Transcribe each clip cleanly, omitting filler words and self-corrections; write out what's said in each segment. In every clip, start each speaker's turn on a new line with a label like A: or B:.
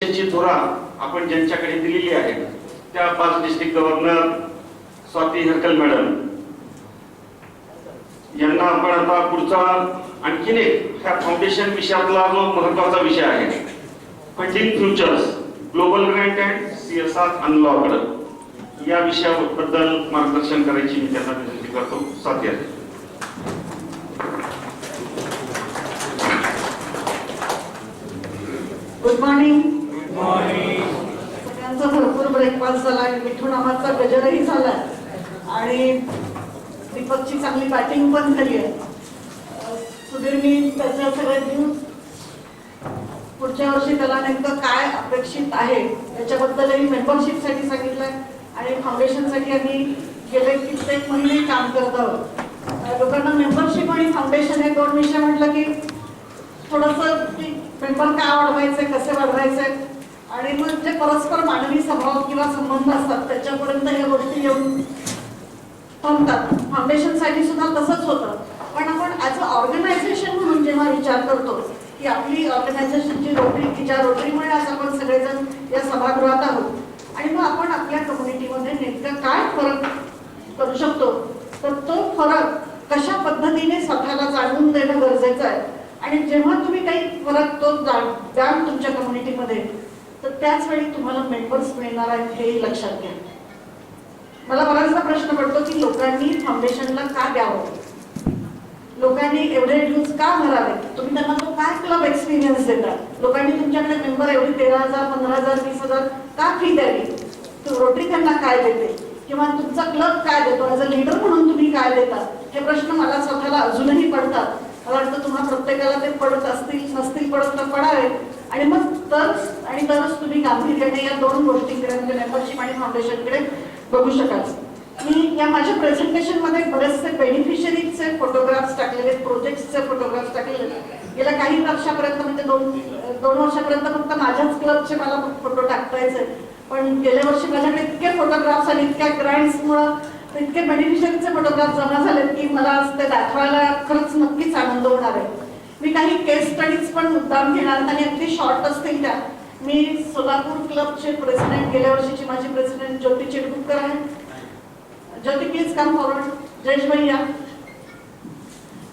A: ची धोरा आपण ज्यांच्याकडे दिलेली आहे त्या 5 डिस्ट्रिक्ट गव्हर्नर स्वाती हरकल मॅडम यांना आपण आता पुढचा आणखीन एक ह्या फाउंडेशन विषयातला जो महत्त्वाचा विषय आहे funding futures global Grant and CSR unlocked या विषयाबद्दल मार्गदर्शन करायची मी त्यांना विनंती करतो. स्वाती आहे.
B: Good morning. सगळ्यांचा भरपूर ब्रेकफास्ट झाला, मिठू नामाचा गजरही झाला आणि दीपकची चांगली बॅटिंग पण झाली आहे. सुधीरनी त्याच्या सगळ्या न्यूज पुढच्या वर्षी त्याला नेमकं काय अपेक्षित आहे याच्याबद्दलही मेंबरशिपसाठी सांगितलंय आणि फाउंडेशनसाठी आम्ही गेले कित्येक महिने काम करत आहोत. लोकांना मेंबरशिप आणि फाउंडेशन हे 2 विषय म्हटलं की थोडंसं मेंबर काय वाढवायचे, कसे वाढवायचे आणि मग जे परस्पर मानवी स्वभाव किंवा संबंध असतात त्याच्यापर्यंत या गोष्टी येऊन थांबतात. फाउंडेशनसाठी सुद्धा तसंच होतं. पण आपण ॲज अ ऑर्गनायझेशन म्हणून जेव्हा विचार करतो की आपली ऑर्गनायझेशनची रोटरी की ज्या रोटरीमुळे आज आपण सगळेजण या सभागृहात आहोत आणि मग आपण आपल्या कम्युनिटीमध्ये नेमकं काय फरक करू शकतो तर तो फरक कशा पद्धतीने स्वतःला जाणून देणं गरजेचं आहे आणि जेव्हा तुम्ही काही फरक तो द्याल तुमच्या कम्युनिटीमध्ये तर त्याच वेळी तुम्हाला मेंबर्स मिळणार आहेत हेही लक्षात घ्या. मला बराचसा प्रश्न पडतो की लोकांनी फाउंडेशनला का द्यावं, लोकांनी एवढे ड्यूज का भरावे, तुम्ही त्यांना तो काय क्लब एक्सपिरियन्स देता, लोकांनी तुमच्याकडे मेंबर एवढी 13,000 15,000 20,000 का फी द्यावी, रोटरी त्यांना काय देते किंवा तुमचा क्लब काय देतो, ॲज अ लीडर म्हणून तुम्ही काय देता, हे प्रश्न मला स्वतःला अजूनही पडतात. मला वाटतं तुम्हा प्रत्येकाला ते पडत असतील नसतील पडत तर पडावे आणि मग तरच तुम्ही गांभीर्याने या 2 गोष्टींकडे म्हणजे मेंबरशिप आणि फाउंडेशनकडे बघू शकाल. मी या माझ्या प्रेझेंटेशन मध्ये बरेचसे बेनिफिशरीजचे फोटोग्राफ्स टाकलेले, प्रोजेक्ट्सचे फोटोग्राफ्स टाकलेले. गेल्या काही वर्षापर्यंत म्हणजे 2 वर्षापर्यंत फक्त माझ्याच क्लबचे मला फोटो टाकता यायचे, पण गेल्या वर्षी माझ्याकडे इतके फोटोग्राफ्स आणि इतक्या ग्रँट्समुळे इतके बेनिफिशरीचे फोटोग्राफ जमा झालेत की मला ते दाखवायला खरंच नक्कीच आनंद होणार आहे. मी काही केस स्टडीज पण मुद्दाम घेणार आणि अगदी शॉर्ट असतील त्या. मी सोलापूर क्लबचे प्रेसिडेंट, गेल्या वर्षीची माझी प्रेसिडेंट ज्योती चिडगुपकर आहे. ज्योती प्लीज कम फॉरवर्ड. जयेश भैया,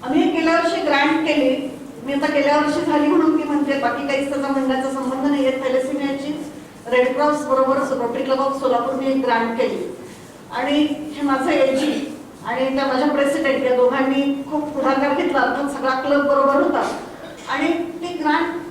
B: आम्ही गेल्या वर्षी ग्रँट केली. मी आता गेल्या वर्षी झाली म्हणून की म्हणजे बाकी काहीच त्याचा म्हणण्याचा संबंध नाही आहे. थॅलेसेमियाची रेड क्रॉस बरोबर रोटरी क्लब ऑफ सोलापूरने एक ग्रँट केली आणि हे माझं एजी आणि त्या माझ्या प्रेसिडेंट या दोघांनी खूप पुढाकार घेतला. अर्थात सगळा क्लब बरोबर होता आणि ती ग्रँट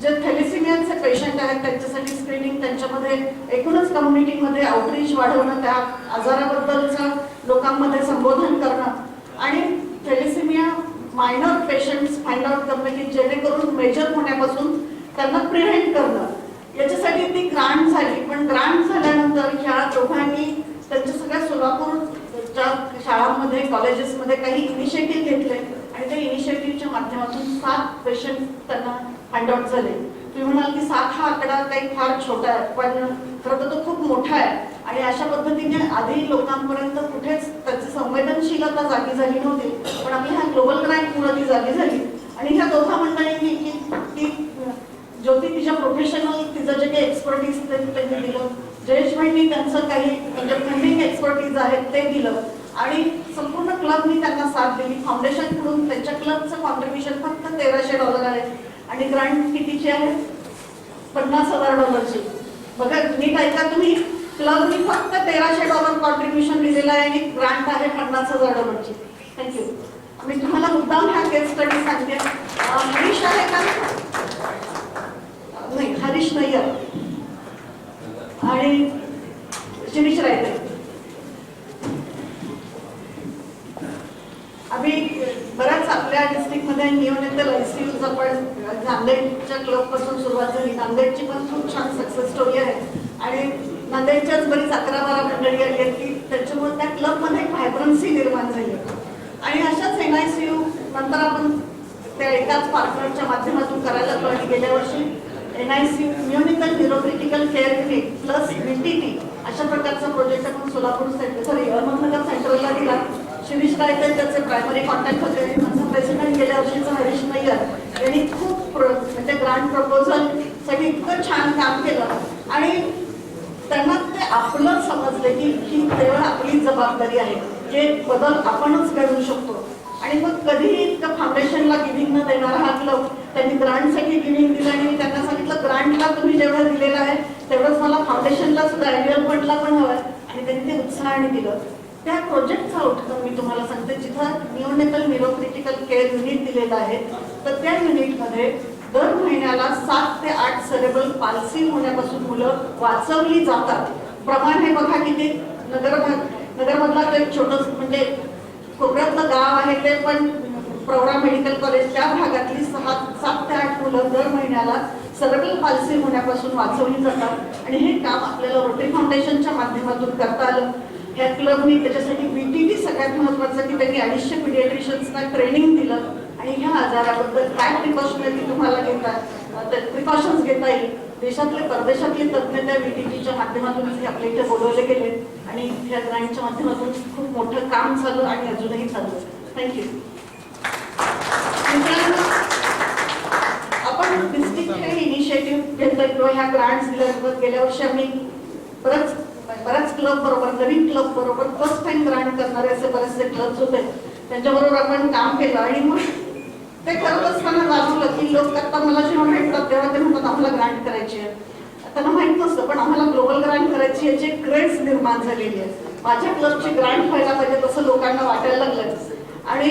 B: जे थॅलेसेमियाचे पेशंट आहेत त्यांच्यासाठी स्क्रीनिंग, त्यांच्यामध्ये एकूणच कम्युनिटीमध्ये आउटरीच वाढवणं, त्या आजाराबद्दलचं लोकांमध्ये संबोधन करणं आणि thalassemia minor patients find out करणं की जेणेकरून मेजर होण्यापासून त्यांना प्रिव्हेंट करणं, याच्यासाठी ती ग्रांट झाली. पण ग्रांट झाल्यानंतर ह्या दोघांनी त्यांच्या सगळ्या सोलापूरच्या शाळांमध्ये कॉलेजेसमध्ये काही इनिशिएटिव्ह घेतले आणि त्या इनिशिएटिव्हच्या माध्यमातून 7 पेशंट त्यांना फाइंड आउट झाले. तुम्ही म्हणाल की 7 हा आकडा काही फार छोटा आहे, पण खरं तर तो खूप मोठा आहे आणि अशा पद्धतीने आधी लोकांपर्यंत कुठेच त्याची संवेदनशीलता जागी झाली नव्हती, पण आपल्या ह्या ग्लोबल ग्रँटमुळे ती जागी झाली. आणि ह्या दोघा मंडळींनी ती ज्योती तिच्या प्रोफेशनल तिचं जे काही एक्सपर्टीज त्यांनी दिलं, जयेश भाईंनी त्यांचं काही म्हणजे फंडिंग एक्सपर्टीज आहेत ते दिलं आणि संपूर्ण क्लबनी त्यांना साथ दिली. फाउंडेशनकडून त्यांच्या क्लबचं कॉन्ट्रीब्युशन फक्त $1,300 आहे आणि ग्रँट कितीची आहे? $50,000. बघा नीट ऐका तुम्ही, क्लबनी फक्त $1,300 कॉन्ट्रीब्युशन दिलेलं आहे आणि ग्रँट आहे $50,000ची. थँक्यू. मी तुम्हाला मुद्दाम ह्या केस स्टडी सांगते. हरीश आहे का? नाही, हरीश नाही आहे आणि शिरीष रायते. आम्ही बऱ्याच आपल्या डिस्ट्रिक्टमध्ये नियोनेतल ICUज आपण नांदेडच्या क्लबपासून सुरुवात झाली. नांदेडची पण खूप छान सक्सेस स्टोरी आहे आणि नांदेडच्याच बरीच 11-12 मंडळी आली आहेत की त्याच्यामुळे त्या क्लबमध्ये एक व्हायब्रन्सी निर्माण झाली आणि अशाच NICU नंतर आपण त्या एकाच पार्टनरच्या माध्यमातून करायला लागलो आणि गेल्या वर्षी NICU न्यूरोनिकल neurocritical care clinic plus VTT अशा प्रकारचा प्रोजेक्ट आपण सोलापूर अहमदनगर सेंटरला दिला. शिरीष रायते त्याचे प्रायमरी कॉन्टॅक्ट होते. माझा प्रेसिडेंट गेल्या वर्षीचा हरीश नायर यांनी खूप म्हणजे ग्रांट प्रपोजल साठी इतकं छान काम केलं आणि त्यांना ते आपलं समजलं की ही केवळ आपली जबाबदारी आहे, जे बदल आपणच घडवू शकतो. आणि मग कधीही इतकं फाउंडेशनला गिव्हिंग न देणारा हा क्लब त्यांनी ग्रांटसाठी गिव्हिंग दिलं आणि मी त्यांना सांगितलं ग्रांटला तुम्ही जेवढं दिलेलं आहे तेवढंच मला फाउंडेशनला सुद्धा अॅन्युअल फंडला पण हवं आहे. आणि त्यांनी ते उत्साहाने दिलं. त्या प्रोजेक्टचा आउटकम मी तुम्हाला सांगते, जिथं निओनेटल न्यूरोक्रिटिकल केअर युनिट दिलेलं आहे तर त्या युनिटमध्ये दर महिन्याला 7 ते 8 सेरेब्रल पाल्सी होण्यापासून मुलं वाचवली जातात. प्रमाण हे बघा किती. नगरमधला एक छोटं म्हणजे कोकणातलं गाव आहे ते पण प्रौढा मेडिकल कॉलेज त्या भागातली 7 ते 8 मुलं दर महिन्याला सेरेब्रल पाल्सी होण्यापासून वाचवली जातात. आणि हे काम आपल्याला रोटरी फाउंडेशनच्या माध्यमातून करता आलं. ह्या क्लबनी त्याच्यासाठी बीटीटी सगळ्यात महत्वाचं की त्यांनी 250 पिडियाट्रिशियन्सना ट्रेनिंग दिलं आणि ह्या आजाराबद्दल काय प्रिकॉशनरी तुम्हाला प्रिकॉशन्स घेता येईल. देशातले परदेशातले तज्ज्ञ त्या बीटीटीच्या माध्यमातून आपल्या इथे बोलवले गेले आणि ह्या ग्रांटच्या माध्यमातून खूप मोठं काम झालं आणि अजूनही चालू. थँक्यू. आपण डिस्ट्रिक्ट हे इनिशिएटिव्ह घेतलं किंवा ह्या ग्रांट्स दिल्याबद्दल गेल्या वर्षी आम्ही बऱ्याच क्लब बरोबर नवीन क्लब बरोबर फर्स्ट टाइम ग्रांट करणारे असे बरेचसे क्लब्स होते त्यांच्याबरोबर आपण काम केलं. आणि मग ते करत असताना जाणवलं की लोक आता मला जेव्हा भेटतात तेव्हा ते म्हणतात आम्हाला ग्रांट करायची आहे. त्यांना माहित नसतं पण आम्हाला ग्लोबल ग्रांट करायची याची क्रेज निर्माण झालेली आहे. माझ्या क्लबची ग्रांट व्हायला पाहिजे तसं लोकांना वाटायला लागलं. आणि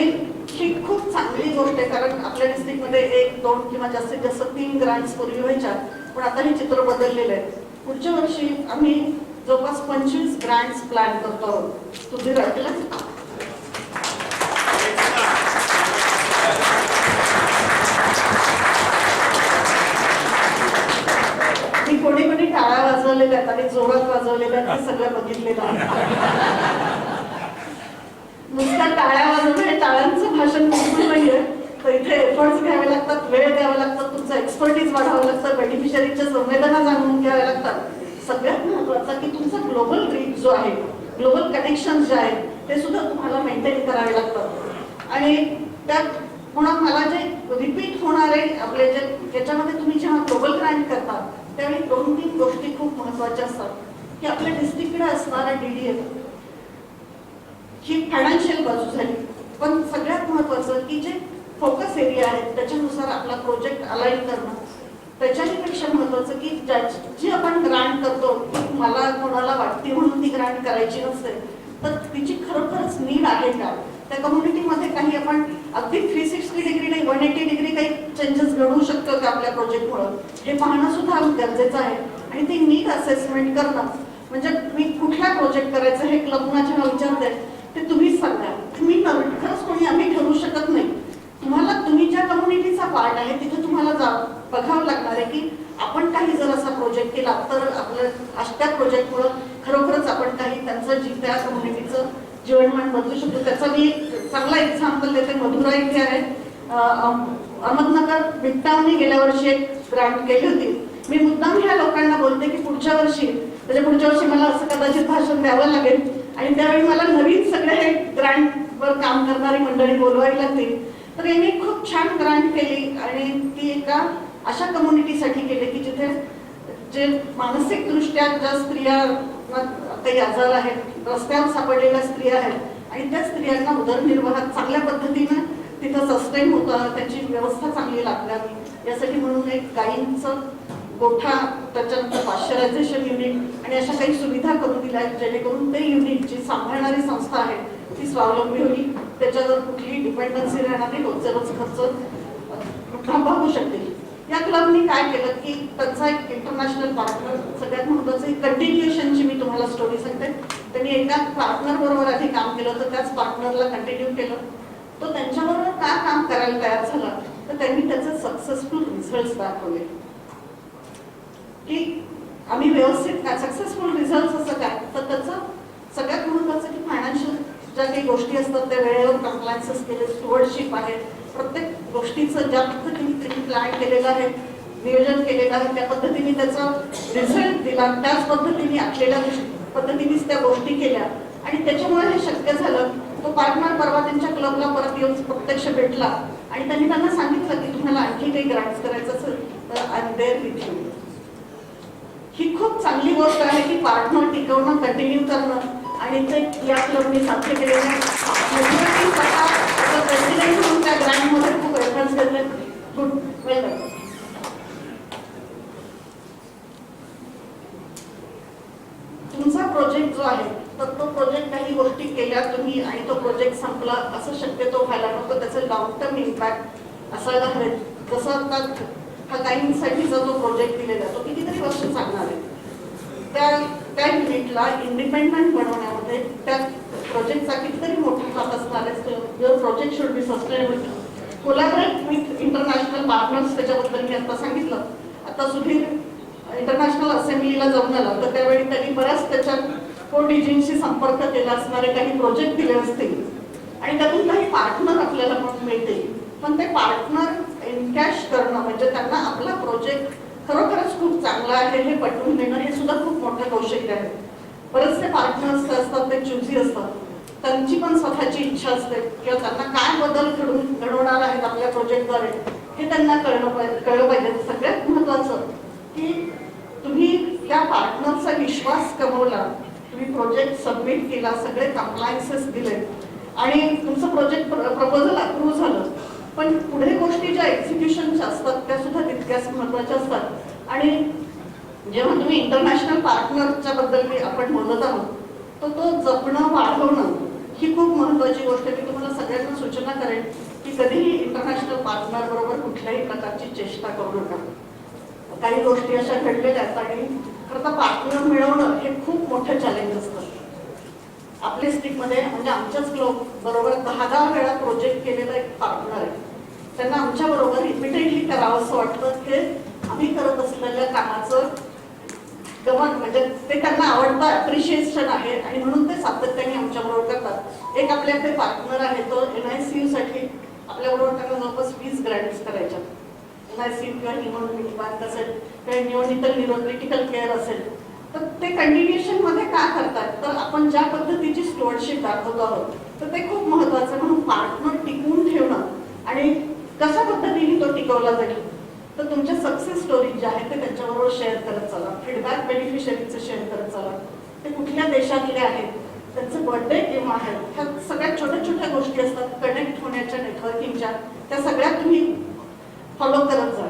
B: ही खूप चांगली गोष्ट आहे कारण आपल्या डिस्ट्रिक्टमध्ये 1, 2 किंवा जास्तीत जास्त 3 ग्रांट्स पूर्वी व्हायच्या पण आता हे चित्र बदललेलं आहे. पुढच्या वर्षी आम्ही जवळपास 25 ग्रांट्स प्लॅन करतो आहोत. तुम्ही ऐकलं? मी कोणी टाळ्या वाजवलेल्या आहेत आणि जोरात वाजवलेल्या आहेत सगळं बघितलेलं आहे. नुसतं टाळ्या वाजवणं हे टाळ्यांचं भाषण बिलकुल नाहीये. तर इथे एफर्ट्स घ्यावे लागतात, वेळ द्यावा लागतात, तुमचं एक्सपर्टीज वाढवावं लागतं, बेनिफिशरीच्या संवेदना जाणून घ्याव्या लागतात. सगळ्यात महत्वाचं की तुमचा ग्लोबल रीच जो आहे, ग्लोबल कनेक्शन जे आहेत ते सुद्धा तुम्हाला मेंटेन करावे लागतात. आणि त्यात म्हणून मला जे रिपीट होणारे आपले जे याच्यामध्ये तुम्ही जेव्हा ग्लोबल ग्रांट करता त्यावेळी 2-3 गोष्टी खूप महत्वाच्या असतात की आपल्या डिस्ट्रिक्टकडे असणारा DDA ही फायनान्शियल बाजू झाली. पण सगळ्यात महत्वाचं की जे फोकस एरिया आहेत त्याच्यानुसार आपला प्रोजेक्ट अलाइन करणं. त्याच्यापेक्षा महत्वाचं की जी आपण ग्रांट करतो की मला कोणाला वाटते म्हणून ती ग्रांट करायची नसते तर तिची खरोखरच नीड आहे का. त्या कम्युनिटीमध्ये काही आपण अगदी 360 डिग्री नाही 180 डिग्री काही चेंजेस घडवू शकतो का आपल्या प्रोजेक्टमुळं हे पाहणं सुद्धा गरजेचं आहे. आणि ती नीड असेसमेंट करणं म्हणजे मी कुठला प्रोजेक्ट करायचं हे क्लबना जेव्हा विचारते ते तुम्हीच सांगा. तुम्ही खरंच कोणी आम्ही ठरवू शकत नाही. तुम्हाला तुम्ही ज्या कम्युनिटीचा पार्ट आहे तिथे तुम्हाला बघावं लागणार आहे की आपण काही जर असा प्रोजेक्ट केला तर आपलं अशा प्रोजेक्टमुळं खरोखरच आपण काही त्यांचं त्या कम्युनिटीचं जीवनमान बदलू शकतो. त्याचा मी चांगला एक्झाम्पल देते. मधुरा इथे आहे, अहमदनगर बिट्टावनी गेल्या वर्षी एक ग्रांट केली होती. मी मुद्दाम ह्या लोकांना बोलते की पुढच्या वर्षी मला असं कदाचित भाषण द्यावं लागेल आणि त्यावेळी मला नवीन सगळे हे ग्रांटवर काम करणारी मंडळी बोलवावी लागतील. तर यांनी खूप छान ग्रांट केली आणि ती एका अशा कम्युनिटीसाठी केली की जिथे जे मानसिकदृष्ट्या ज्या स्त्रिया काही आजार आहेत, रस्त्यावर सापडलेल्या स्त्रिया आहेत आणि त्या स्त्रियांना उदरनिर्वाहात चांगल्या पद्धतीने तिथं सस्टेन होतं, त्याची व्यवस्था चांगली लागल्यावी यासाठी म्हणून एक गायींचं गोठा, त्याच्यानंतर पाश्चरायझेशन युनिट आणि अशा काही सुविधा करून दिल्या जेणेकरून ते युनिट जी सांभाळणारी संस्था आहे ती स्वावलंबी होईल. त्याच्यावर कुठलीही डिपेंडन्सी राहणार नाही, रोजचे रोज खर्च भागू शकते. या क्लबनी काय केलं की त्यांचा एक इंटरनॅशनल पार्टनर, सगळ्यात महत्वाचं कंटिन्युएशनची मी तुम्हाला स्टोरी सांगते. त्यांनी एका पार्टनर बरोबर आधी काम केलं तर त्याच पार्टनरला कंटिन्यू केलं. तो त्यांच्याबरोबर का काम करायला तयार झाला तर त्यांनी त्याचे सक्सेसफुल रिझल्ट दाखवले की आम्ही व्यवस्थित काय सक्सेसफुल रिझल्ट असं काय तर त्याचं सगळ्यात महत्वाचं की फायनान्शियल ज्या काही गोष्टी असतात त्या वेळेवर कम्प्लायन्सेस केले, स्टुअर्डशिप आहे, प्रत्येक गोष्टीचं ज्या पद्धतीने त्यांनी प्लॅन केलेलं आहे, नियोजन केलेलं आहे त्या पद्धतीने त्याचा रिझल्ट दिला. त्याच पद्धतीने आखलेल्या पद्धतीनेच त्या गोष्टी केल्या आणि त्याच्यामुळे हे शक्य झालं. तो पार्टनर परवा त्यांच्या क्लबला परत येऊन प्रत्यक्ष भेटला आणि त्यांनी त्यांना सांगितलं की तुम्हाला आणखी काही ग्रांट्स करायचं असेल तर I am there with you. ही खूप चांगली गोष्ट आहे की पार्टनर टिकवणं, कंटिन्यू करणं आणि ते या क्लबने साध्य केलेलं प्रेसिडेंट म्हणून त्या ग्रँडमध्ये खूप एफर्ट्स घेतले. Good, welcome. तुमचा प्रोजेक्ट जो आहे तर तो प्रोजेक्ट काही गोष्टी केल्या तुम्ही आणि तो प्रोजेक्ट संपला असं शक्यतो व्हायला नको. त्याचे लॉंग टर्म इम्पॅक्ट असायला हवे. जसं आता हा काहींसाठीचा जो प्रोजेक्ट दिलेला तो कितीतरी वर्ष चालणार आहे. त्या युनिटला इंडिपेंडंट बनवण्यामध्ये त्या प्रोजेक्टचा कितीतरी मोठा हात असणार आहे. Your project should be sustainable. Collaborate with international partners, त्याच्याबद्दल मी आता सांगितलं. आता सुधीर इंटरनॅशनल असेंब्लीला जाऊन आला तर त्यावेळी त्यांनी बऱ्याच त्याच्या कोडिजींशी संपर्क केला असणारे काही प्रोजेक्ट दिले असतील आणि त्यातून काही पार्टनर आपल्याला पण मिळतील. पण ते पार्टनर एनकॅश करणं म्हणजे त्यांना आपला प्रोजेक्ट खरोखरच खूप चांगला आहे हे पटवून देणं हे सुद्धा खूप मोठं कौशल्य आहे. बरेचसे पार्टनर्स असतात ते चुजी असतात. त्यांची पण स्वतःची इच्छा असते किंवा त्यांना काय बदल घडवणार आहेत आपल्या प्रोजेक्टद्वारे हे त्यांना कळलं पाहिजे. सगळ्यात महत्त्वाचं की तुम्ही त्या पार्टनरचा विश्वास कमवला, तुम्ही प्रोजेक्ट सबमिट केला, सगळे कंप्लायन्सेस दिले आणि तुमचं प्रोजेक्ट प्रपोजल अप्रूव्ह झालं. पण पुढे गोष्टी ज्या एक्झिक्युशनच्या असतात त्या सुद्धा तितक्याच महत्त्वाच्या असतात. आणि जेव्हा तुम्ही इंटरनॅशनल पार्टनरच्या बद्दल आपण बोलत आहोत तर तो जपणं, वाढवणं ही खूप महत्त्वाची गोष्ट आहे. मी तुम्हाला सगळ्यांना सूचना करेन की कधीही इंटरनॅशनल पार्टनर बरोबर कुठल्याही प्रकारची चेष्टा करू नका. काही गोष्टी अशा घडलेल्या आहेत आणि खरं तर पार्टनर मिळवणं हे खूप मोठं चॅलेंज असतं. आपल्या स्टिकमध्ये म्हणजे आमच्याच क्लब बरोबर 10 वेळा प्रोजेक्ट केलेला एक पार्टनर आहे. त्यांना आमच्या बरोबर रिपीटेडली करावं असं वाटतं की आम्ही करत असलेल्या कामाचं गमन म्हणजे ते त्यांना आवडतं, अप्रिशिएशन आहे आणि म्हणून ते सातत्याने आमच्या बरोबर करतात. एक आपल्याकडे पार्टनर आहे तो NICU साठी आपल्याबरोबर त्यांना जवळपास 20 ग्रँट्स करायच्या. NICU किंवा हिमोग्लोबिन असेल किंवा निओनिटल न्यूरोक्रिटिकल केअर असेल तर ते कंटिन्युएशन मध्ये का करतात तर आपण ज्या पद्धतीची स्टुअर्डशिप दाखवतो आहोत तर ते खूप महत्त्वाचं. म्हणून पार्टनर टिकवून ठेवणं आणि कशा पद्धतीने तो टिकवला जाईल तर तुमच्या सक्सेस स्टोरीज ज्या आहेत ते त्यांच्याबरोबर शेअर करत चला. फीडबॅक बेनिफिशरीचं शेअर करत चला. ते कुठल्या देशातले आहेत, त्यांचे बर्थडे केव्हा आहेत, ह्या सगळ्यात छोट्या छोट्या गोष्टी असतात कनेक्ट होण्याच्या, नेटवर्किंगच्या, त्या सगळ्यात तुम्ही फॉलो करत जा.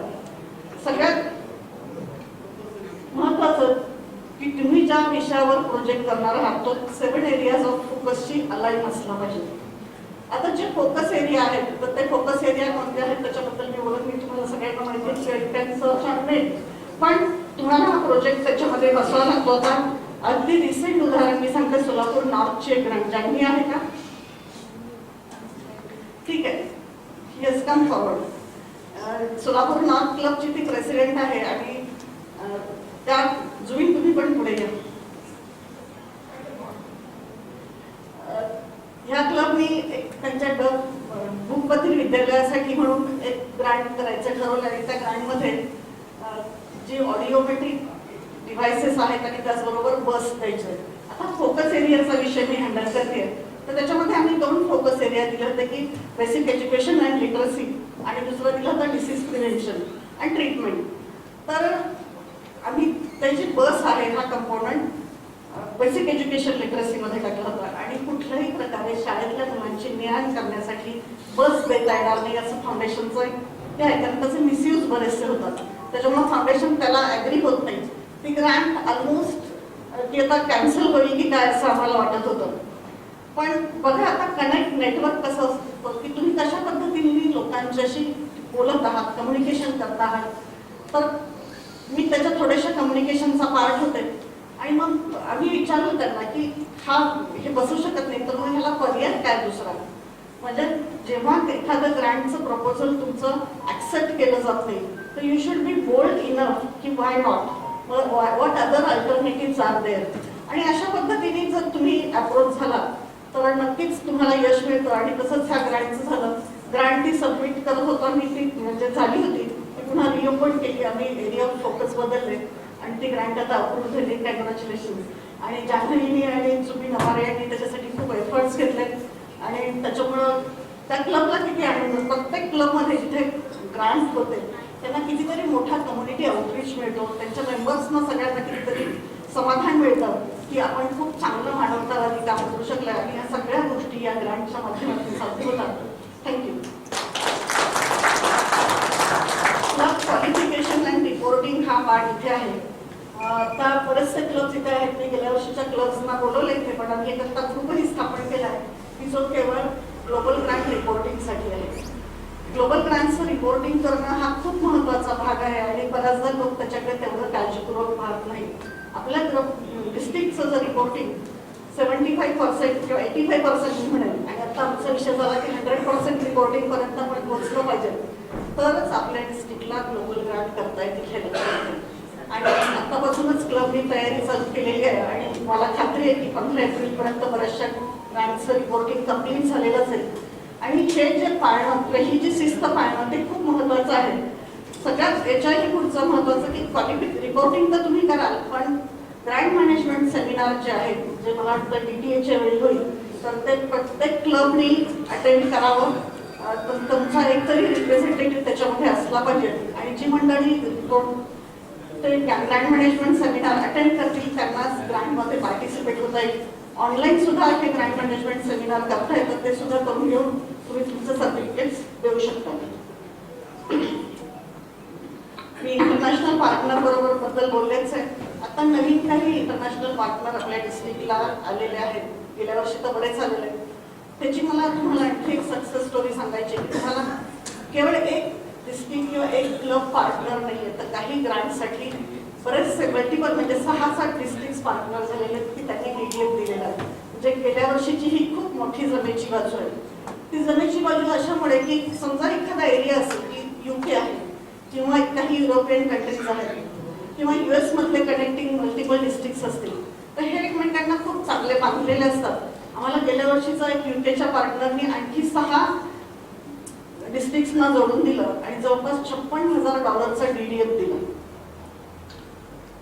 B: सगळ्यात महत्त्वाचं की तुम्ही ज्या विषयावर प्रोजेक्ट करणार आहात तो 7 एरियाज ऑफ फोकसशी अलाइन असला पाहिजे. आता जे फोकस एरिया आहेत तर ते फोकस एरिया कोणते आहेत त्याच्याबद्दल मी बोलत मी तुम्हाला सगळ्यांना माहिती. पण तुम्हाला हा प्रोजेक्ट त्याच्यामध्ये बसवा लागतो. आता अगदी रिसेंट उदाहरण मी सांगते. सोलापूर नॉर्थची एक ग्रँट ज्यांनी आहे का? ठीक आहे, yes come forward. Solapur north क्लबची ती प्रेसिडेंट आहे आणि त्या जुईन तुम्ही पण पुढे या. ह्या क्लबनी एक त्यांच्या भूपतील विद्यालयासाठी म्हणून एक ग्रँट करायचं ठरवलं आणि त्या ग्रँटमध्ये जी ऑडिओमेट्रिक डिव्हायसेस आहेत आणि त्याचबरोबर बस द्यायचे. आता फोकस एरियाचा विषय मी हँडल करते तर त्याच्यामध्ये आम्ही 2 फोकस एरिया दिले होते की बेसिक एज्युकेशन अँड लिटरसी आणि दुसरं दिलं होतं डिसीज प्रिव्हेन्शन अँड ट्रीटमेंट. तर आम्ही त्याची बस आहे हा कंपोनंट बेसिक एज्युकेशन लिटरसीमध्ये टाकला होता आणि कुठल्याही प्रकारे शाळेतल्या मुलांची ने-आण करण्यासाठी बस देता येणार नाही असं फाउंडेशनचं हे आहे. कारण त्याचे मिसयूज बरेचसे होतात त्याच्यामुळे फाउंडेशन त्याला ॲग्री होत नाही. ती ग्रँट ऑलमोस्ट ती आता कॅन्सल होईल की काय असं आम्हाला वाटत होतं. पण बघा आता कनेक्ट नेटवर्क कसं असतं की तुम्ही कशा पद्धतीने लोकांच्याशी बोलत आहात, कम्युनिकेशन करत आहात. तर मी त्याच्या थोड्याशा कम्युनिकेशनचा पार्ट होते आणि मग आम्ही विचारलं त्यांना की हे बसू शकत नाही तर मग ह्याला पर्याय काय दुसरा. म्हणजे जेव्हा एखादं ग्रँटचं प्रपोजल तुमचं ऍक्सेप्ट केलं जात नाही तर you should be bold enough की why not, what other alternative are there. आणि अशा पद्धतीने जर तुम्ही अप्रोच झाला तर नक्कीच तुम्हाला यश मिळतं. आणि तसंच ह्या ग्रँटचं झालं. ग्रँट ती सबमिट करत होतो आणि ती म्हणजे झाली होती ती पुन्हा रिओपन केली. आम्ही एरिया ऑफ फोकस बदलले आणि ती ग्रँट आता अप्रूव्ह झाली. कॉंग्रॅच्युलेशन. आणि जान्हवीनी आणि जुबी नवारे यांनी त्याच्यासाठी खूप एफर्ट्स घेतले आणि त्याच्यामुळं त्या क्लबला किती आनंद. प्रत्येक क्लबमध्ये जिथे ग्रँट होते त्यांना कितीतरी मोठा कम्युनिटी आउटरीच मिळतो, त्यांच्या मेंबर्सना सगळ्यांना कितीतरी समाधान मिळतं की आपण खूप चांगलं मानवतावादी काम करू शकलं आणि या सगळ्या गोष्टी या ग्रँटच्या माध्यमातून साध्य होतात. Thank you. Club qualification and reporting हा पार्ट इथे आहे. आता बरेचसे क्लब्स इथे आहेत. मी गेल्या वर्षीच्या क्लब्सना बोलवले इथे, पण आम्ही एक आता ग्रुपही स्थापन केला आहे की जो केवळ ग्लोबल ग्रँट रिपोर्टिंगसाठी आहे. ग्लोबल ग्रँटचं रिपोर्टिंग करणं हा खूप महत्त्वाचा भाग आहे आणि बऱ्याचदा लोक त्याच्याकडे तेवढं काळजीपूर्वक पाहत नाही. आपल्या डिस्ट्रिक्टचं जर रिपोर्टिंग 75% किंवा 85% मी म्हणेल, आणि आता आमचा विषय झाला की 100% रिपोर्टिंगपर्यंत आपण पोहोचलं पाहिजे, तरच आपल्या डिस्ट्रिक्टला ग्लोबल ग्रँट करता येतील. आणि आतापासूनच क्लबनी तयारी चालू केलेली आहे आणि मला खात्री आहे की 15 एप्रिलपर्यंत बऱ्याचशा ग्रँटचं रिपोर्टिंग कम्प्लीट झालेलंच आहे. आणि हे जे पाळणं, ही जी शिस्त पाळणं ते खूप महत्त्वाचं आहे. सगळ्यात याच्याही पुढचं महत्त्वाचं की रिपोर्टिंग तर तुम्ही कराल, पण ग्रँट मॅनेजमेंट सेमिनार जे आहेत, जे मला वाटतं DTA वेळी होईल, तर ते प्रत्येक क्लबनी अटेंड करावं. तुमचा एकतरी रिप्रेझेंटेटिव्ह त्याच्यामध्ये असला पाहिजे. आणि जी मंडळी ते ग्रँट मॅनेजमेंट सेमिनार अटेंड करतील त्यांनाच ग्रँटमध्ये पार्टिसिपेट होता येईल. ऑनलाईन सुद्धा हे ग्रँट मॅनेजमेंट सेमिनार करता येतं, ते सुद्धा करून घेऊन तुम्ही तुमचं सर्टिफिकेट्स देऊ शकता. मी इंटरनॅशनल पार्टनर बद्दल बोललेच आहे. आता नवीन काही इंटरनॅशनल पार्टनर आपल्या डिस्ट्रिक्टला आलेले आहेत. गेल्या वर्षी तर बरेच आलेले आहेत. त्याची मला तुम्हाला आणखी एक सक्सेस स्टोरी सांगायची की तुम्हाला केवळ एक डिस्ट्रिक्ट किंवा एक क्लब पार्टनर नाही आहे, तर काही ग्रँटसाठी बरेचसे मल्टिपल म्हणजे 6-7 डिस्ट्रिक्ट पार्टनर झालेले आहेत की त्यांनी DDF दिलेला आहे. म्हणजे गेल्या वर्षीची ही खूप मोठी जमेची बाजू आहे. ती जमेची बाजू अशामुळे की समजा एखादा एरिया असेल की UK आहे किंवा काही युरोपियन कंट्रीज आहेत किंवा US मधले कनेक्टिंग मल्टिपल डिस्ट्रिक्ट्स असतील, तर हे एकमेकांना खूप चांगले बांधलेले असतात. आम्हाला गेल्या वर्षीचा एक UKच्या पार्टनरनी आणखी 6 डिस्ट्रिक्ट्सना जोडून दिलं आणि जवळपास $56,000 DDF दिलं.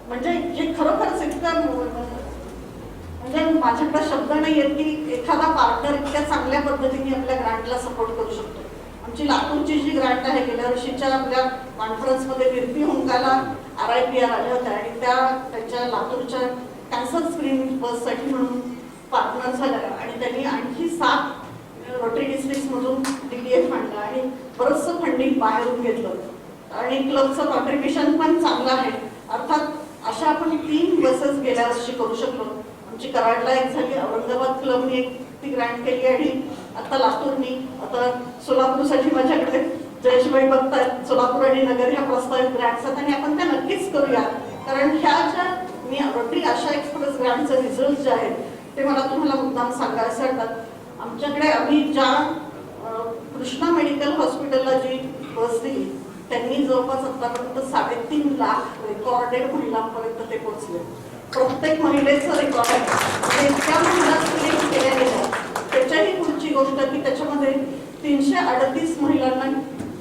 B: म्हणजे हे खरोखरच इतकं, म्हणजे माझ्याकडे शब्द नाही आहेत की एखादा पार्टनर इतक्या चांगल्या पद्धतीने आपल्या ग्रँटला सपोर्ट करू शकतो. आमची लातूरची जी ग्रँट आहे, गेल्या वर्षीच्या आपल्या कॉन्फरन्समध्ये कीर्ती हुंकाला RIPR आल्या होत्या आणि त्यांच्या लातूरच्या कॅन्सर स्क्रीनिंग बससाठी म्हणून पार्टनर झाल्या आणि त्यांनी आणखी 7 रोटरी डिस्ट्रिक्ट्समधून DDF आणला आणि बरंचसं फंडिंग बाहेरून घेतलं आणि क्लबचं कॉन्ट्रीब्युशन पण चांगलं आहे. अर्थात अशा आपण 3 बसेस गेल्या वर्षी करू शकलो. आमची कराडला एक झाली, औरंगाबाद क्लबनी एक ती ग्रँट केली आणि आता लातूरनी, आता सोलापूरसाठी माझ्याकडे जयेशबाई बघतात, सोलापूर आणि नगर ह्या प्रस्तावित ग्रँट्स आहेत आणि आपण त्या नक्कीच करूया. कारण ह्या ज्या मी रोटरी आशा एक्सप्रेस ग्रँटचे रिझल्ट जे आहेत ते मला तुम्हाला मुद्दाम सांगायचे वाटतात. आमच्याकडे आम्ही ज्या कृष्णा मेडिकल हॉस्पिटलला जी बस दिली त्यांनी जवळपास आतापर्यंत 3.5 लाख रेकॉर्डेड महिलांपर्यंत ते पोहोचले. प्रत्येक महिलेचं रेकॉर्ड आहे. इतक्या महिला सिलेक्ट केल्या गेल्या. त्याच्याही पुढची गोष्ट की त्याच्यामध्ये 338 महिलांना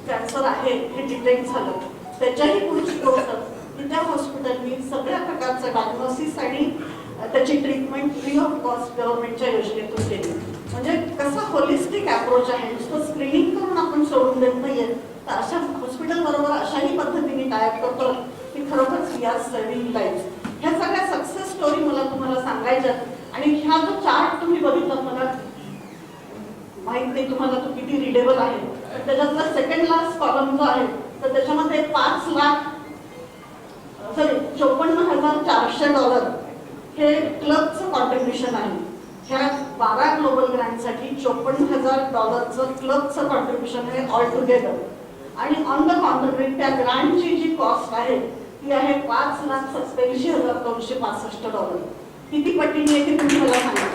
B: कॅन्सर आहे हे डिटेक्ट झालं. त्याच्याही पुढची गोष्ट की त्या हॉस्पिटलनी सगळ्या प्रकारचं डायग्नोसिस आणि त्याची ट्रीटमेंट फ्री ऑफ कॉस्ट गव्हर्नमेंटच्या योजनेतून केली. म्हणजे कसा होलिस्टिक अप्रोच आहे, नुसतं स्क्रीनिंग करून आपण सोडून देत नाहीये. तर अशा हॉस्पिटल बरोबर अशाही पद्धतीने टायअप करतो की खरोखरच वी आर सेव्हिंग लाईफ. ह्या सगळ्या सक्सेस स्टोरी मला तुम्हाला सांगायच्या. आणि ह्या जो चार्ट तुम्ही बघितला, मला माहित नाही तुम्हाला तो किती रिडेबल आहे, तर त्याच्यातला सेकंड लास्ट कॉलम जो आहे तर त्याच्यामध्ये $54,400 हे क्लबचं कॉन्ट्रीब्युशन आहे. ह्या 12 ग्लोबल ग्रँटसाठी $54,000 क्लबचं कॉन्ट्रीब्युशन आहे ऑल टुगेदर. आणि ऑन द कॉन्ट्ररी त्या ग्रँटची जी कॉस्ट आहे ती आहे $5,87,265. किती पटीने आहे ते तुम्ही मला सांगा.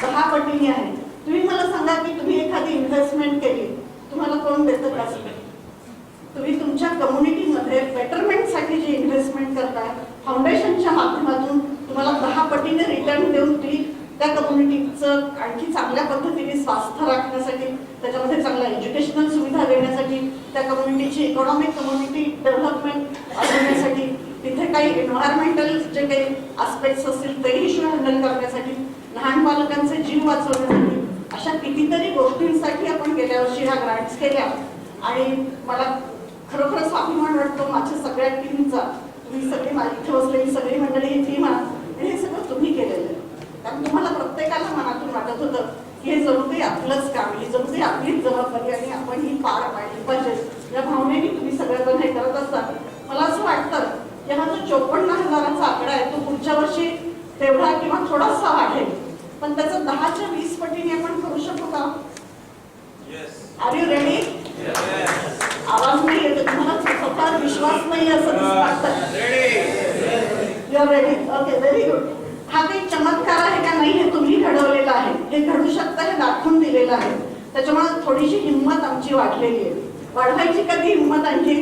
B: 10 पटीने आहे. तुम्ही मला सांगा की तुम्ही एखादी इन्व्हेस्टमेंट केली, तुम्हाला कोण देतं का? तुम्ही तुमच्या कम्युनिटीमध्ये बेटरमेंटसाठी जी इन्व्हेस्टमेंट करताय, फाउंडेशनच्या माध्यमातून तुम्हाला 10 पटीने रिटर्न देऊन ती त्या कम्युनिटीचं आणखी चांगल्या पद्धतीने स्वास्थ्य राखण्यासाठी, त्याच्यामध्ये चांगल्या एज्युकेशनल सुविधा देण्यासाठी, त्या कम्युनिटीची इकॉनॉमिक कम्युनिटी डेव्हलपमेंट वाढवण्यासाठी, तिथे काही एन्व्हायरमेंटल जे काही आस्पेक्ट्स असतील ते इश्यू हँडल करण्यासाठी, लहान बालकांचे जीव वाचवण्यासाठी, अशा कितीतरी गोष्टींसाठी आपण गेल्या वर्षी ह्या ग्रँट्स केल्या. आणि मला खरोखरच अभिमान वाटतो माझ्या सगळ्या टीमचा. तुम्ही सगळे इथे बसलेली सगळी मंडळी ही टीम आहे आणि हे सगळं तुम्ही केलेलं आहे. कारण तुम्हाला प्रत्येकाला मनातून वाटत होतं की हे जणू काही आपलंच काम, ही जणू काही आपलीच जबाबदारी आणि आपण ही पार पाडली पाहिजे. या भावनेने तुम्ही सगळेजण हे करत असतात. मला असं वाटतं की हा जो 54,000चा आकडा आहे तो पुढच्या वर्षी तेवढा किंवा थोडासा वाढेल, पण त्याचा 10च्या 20 पटीने आपण करू शकू का? Are you ready? आवाज नाही येतो तुम्हाला, स्वतः विश्वास नाही असं वाटतं. You are ready? Okay, very good. हा काही चमत्कार आहे का? नाही, हे तुम्ही घडवलेलं आहे. हे घडू शकतं हे दाखवून दिलेलं आहे. त्याच्यामुळे थोडीशी हिंमत आमची वाढलेली आहे. वाढवायची कधी हिंमत आणखी?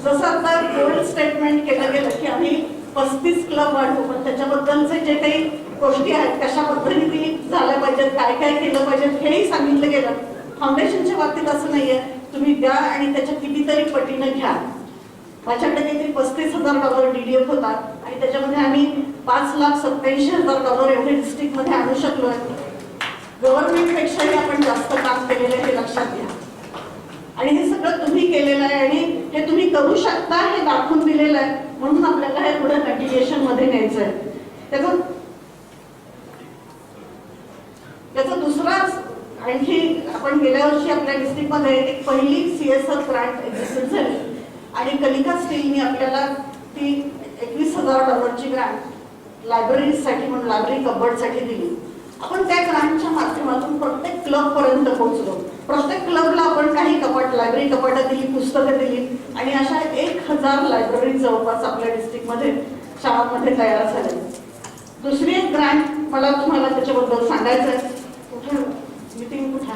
B: जसं आता बोल्ड स्टेटमेंट केलं गेलं की आम्ही 35 क्लब वाढवू, पण त्याच्याबद्दलचे जे काही गोष्टी आहेत कशा पद्धतीने झाल्या पाहिजेत, काय काय केलं पाहिजे हेही सांगितलं गेलं. फाउंडेशनच्या बाबतीत असं नाहीये, तुम्ही द्या आणि त्याच्या कितीतरी पटीनं घ्या. माझ्याकडे काहीतरी $35,000 DDF होता आणि त्याच्यामध्ये आम्ही $5,87,000 एवढे डिस्ट्रिक्ट मध्ये आणू शकलोय. गव्हर्नमेंट पेक्षाही आपण जास्त काम केलेलं आहे हे लक्षात घ्या. आणि हे सगळं तुम्ही केलेलं आहे आणि हे तुम्ही करू शकता हे दाखवून दिलेलं आहे. म्हणून आपल्याला हे पुढे कंटिन्युएशन मध्ये न्यायचं आहे. त्याचा दुसरा आणखी आपण गेल्या वर्षी आपल्या डिस्ट्रिक्ट मध्ये एक पहिली CSR ग्रांट एक्झिक्यूट झाली आणि कलिका स्टीलनी आपल्याला ती $21,000 ग्रांट लायब्ररीसाठी म्हणून लायब्ररी कबर्डसाठी दिली. आपण त्या ग्रांटच्या माध्यमातून प्रत्येक क्लब पर्यंत पोहोचलो. प्रत्येक क्लबला आपण काही कपाट, लायब्ररी कपाटं दिली, पुस्तकं दिली आणि अशा 1,000 लायब्ररी जवळपास आपल्या डिस्ट्रिक्टमध्ये शाळांमध्ये तयार झाल्या. दुसरी एक ग्रांट मला तुम्हाला त्याच्याबद्दल सांगायचं आहे. कुठे मीटिंग कुठे?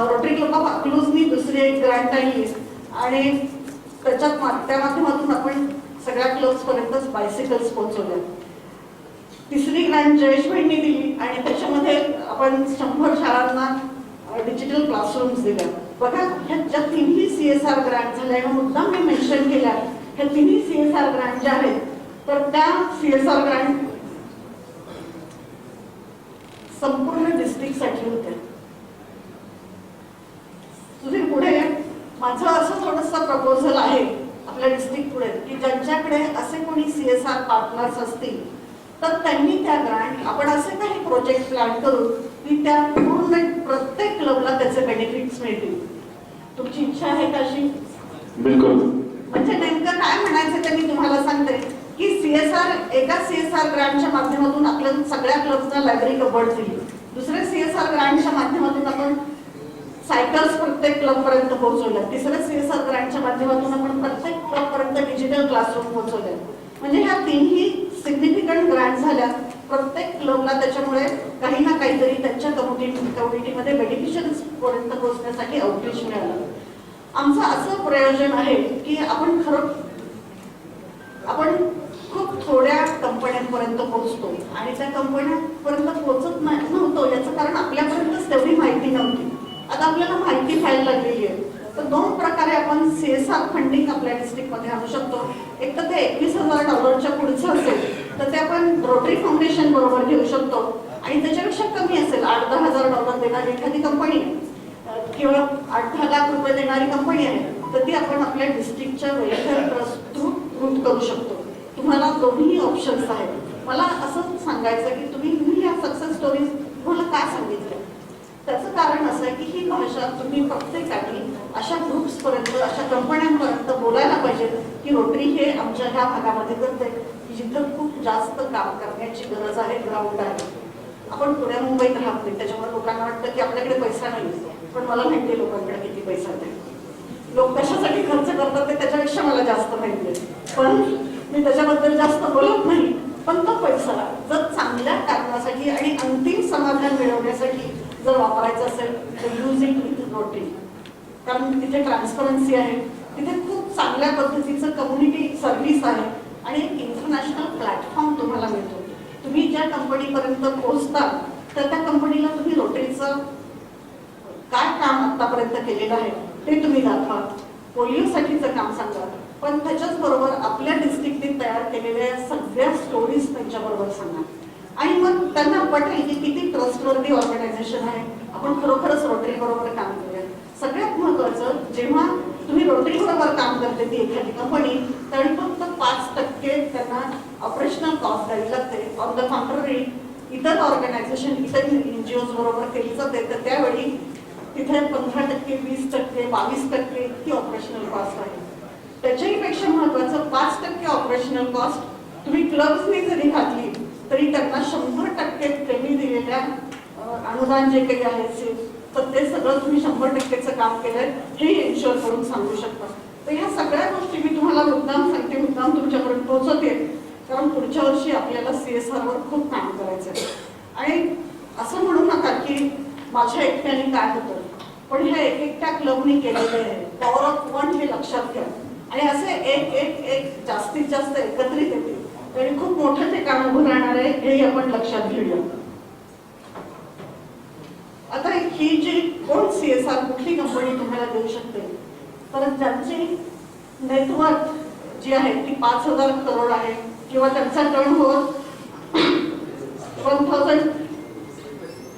B: रोटरी क्लब ऑफ अकलूजनी दुसरी एक ग्रांट आणली आणि त्या माध्यमातून आपण सगळ्या क्लब्स पर्यंत बायसिकल्स पोहोचवल्या. तिसरी ग्रांट जयेशभाईंनी दिली आणि त्याच्यामध्ये आपण 100 शाळांना डिजिटल क्लासरूम्स दिल्या. बघा, ह्या ज्या तिन्ही CSR ग्रांट झाल्या आणि मुद्दाम मी मेन्शन केल्या, ह्या तिन्ही CSR ग्रांट ज्या आहेत तर त्या CSR ग्रांट संपूर्ण डिस्ट्रिक्टसाठी होत्या. तुझे पुढे माझं असं थोडंसं प्रपोजल आहे आपल्या डिस्ट्रिक्ट पुढे की ज्यांच्याकडे असे कोणी CSR पार्टनर्स असतील तर त्यांनी त्या ग्रांट, आपण असे काही प्रोजेक्ट प्लॅन करू की त्या पूर्ण प्रत्येक क्लबला त्याचे बेनिफिट्स मिळतील. तुमची इच्छा आहे का अशी?
A: बिलकुल.
B: म्हणजे नेमकं काय म्हणायचं ते मी तुम्हाला सांगते की एका CSR ग्रांटच्या माध्यमातून आपल्या सगळ्या क्लब्सना लायब्ररी कबर्ड दिली. दुसऱ्या CSR ग्रांटच्या माध्यमातून आपण सायकल्स प्रत्येक क्लब पर्यंत पोहोचवल्या. तिसऱ्या CSR ग्रांटच्या माध्यमातून आपण प्रत्येक क्लब पर्यंत डिजिटल क्लासरूम पोहोचवले. म्हणजे ह्या तिन्ही सिग्निफिकंट ग्रांट झाल्या. प्रत्येक क्लबला त्याच्यामुळे काही ना काहीतरी त्यांच्या कम्युनिटीमध्ये बेनिफिशियरीज पर्यंत पोहोचण्यासाठी आउटरीच मिळालं. आमचं असं प्रयोजन आहे की आपण खूप थोड्या कंपन्यांपर्यंत पोहोचतो आणि त्या कंपन्यांपर्यंत पोहोचत नव्हतो याचं कारण आपल्यापर्यंतच तेवढी माहिती नव्हती. आता आपल्याला माहिती व्हायला लागलेली आहे. तर 2 प्रकारे आपण CSR फंडिंग आपल्या डिस्ट्रिक्टमध्ये आणू शकतो. एक तर ते $21,000च्या पुढचं असेल तर ते आपण रोटरी फाउंडेशन बरोबर घेऊ शकतो आणि त्याच्यापेक्षा कमी असेल, $8-10,000 देणारी एखादी कंपनी किंवा 8-10 लाख रुपये देणारी कंपनी आहे तर ती आपण आपल्या डिस्ट्रिक्टच्या वेलफेअर ट्रस्ट थ्रू रूट करू शकतो. तुम्हाला दोन्ही ऑप्शन्स आहेत. मला असं सांगायचं की तुम्ही या सक्सेस स्टोरीज मला का सांगितल्या, त्याचं कारण असं आहे की ही भाषा तुम्ही प्रत्येकाने अशा ग्रुप्सपर्यंत, अशा कंपन्यांपर्यंत बोलायला पाहिजे की रोटरी हे आमच्या ह्या भागामध्ये करते की जिथं खूप जास्त काम करण्याची गरज आहे, ग्राउंड आहे. आपण पुण्या मुंबईत राहत नाही त्याच्यामुळे लोकांना वाटतं की आपल्याकडे पैसा नाही, पण मला माहिती आहे लोकांकडे किती पैसा आहे. लोक कशासाठी खर्च करतात ते त्याच्यापेक्षा मला जास्त माहिती आहे, पण मी त्याच्याबद्दल जास्त बोलत नाही. पण तो पैसा जर चांगल्या कारणासाठी आणि अंतिम समाधान मिळवण्यासाठी जर वापरायचं असेल तर यूज इट विथ रोटरी. कारण तिथे ट्रान्सपरन्सी आहे, तिथे खूप चांगल्या पद्धतीचं कम्युनिटी सर्व्हिस आहे आणि एक इंटरनॅशनल प्लॅटफॉर्म तुम्हाला मिळतो. तुम्ही ज्या कंपनीपर्यंत पोहोचता तर त्या कंपनीला तुम्ही रोटरीचं काय काम आतापर्यंत केलेलं आहे ते तुम्ही दाखवा. पोलिओसाठीचं काम सांगा, पण त्याच्याच बरोबर आपल्या डिस्ट्रिक्टने तयार केलेल्या सगळ्या स्टोरीज त्यांच्याबरोबर सांगा. आणि मग त्यांना पटेल की किती ट्रस्टवर्दी ऑर्गनायझेशन आहे, आपण खरोखरच रोटरी बरोबर काम करूया. सगळ्यात महत्वाचं, जेव्हा तुम्ही रोटरी बरोबर काम करते ती एखादी कंपनी, तरी फक्त 5% त्यांना ऑपरेशनल कॉस्ट द्यावी लागते. ऑन द कॉन्ट्ररी इतर ऑर्गनायझेशन, इतर NGOs बरोबर केली जाते, तर त्यावेळी तिथे 15%, 20%, 22% इतकी ऑपरेशनल कॉस्ट आहे. त्याच्याही पेक्षा महत्वाचं 5% ऑपरेशनल कॉस्ट तुम्ही क्लब्सनी जरी घातली तरी त्यांना 100% त्यांनी दिलेल्या अनुदान जे काही आहे तर ते सगळं तुम्ही 100%चं काम केलंय हे एन्शुअर करून सांगू शकता. तर ह्या सगळ्या गोष्टी मी तुम्हाला मुद्दाम सांगते, मुद्दाम तुमच्यापर्यंत पोहोचवते, कारण पुढच्या वर्षी आपल्याला CSR वर खूप काम करायचं आहे. आणि असं म्हणू नका की माझ्या एकट्याने काय होतं, पण ह्या एकट्या क्लबनी केलेलं आहे. पॉवर ऑफ वन हे लक्षात घ्या, आणि असे एक एक एक जास्तीत जास्त एकत्रित येते तरी खूप मोठं ते काम उभं राहणार आहे, हे आपण लक्षात घेऊया. आता ही जी कोण CSR कुठली कंपनी तुम्हाला देऊ शकते, तर ज्यांची नेटवर्थ जी आहे ती 5,000 करोड आहे किंवा त्यांचा टर्नओव्हर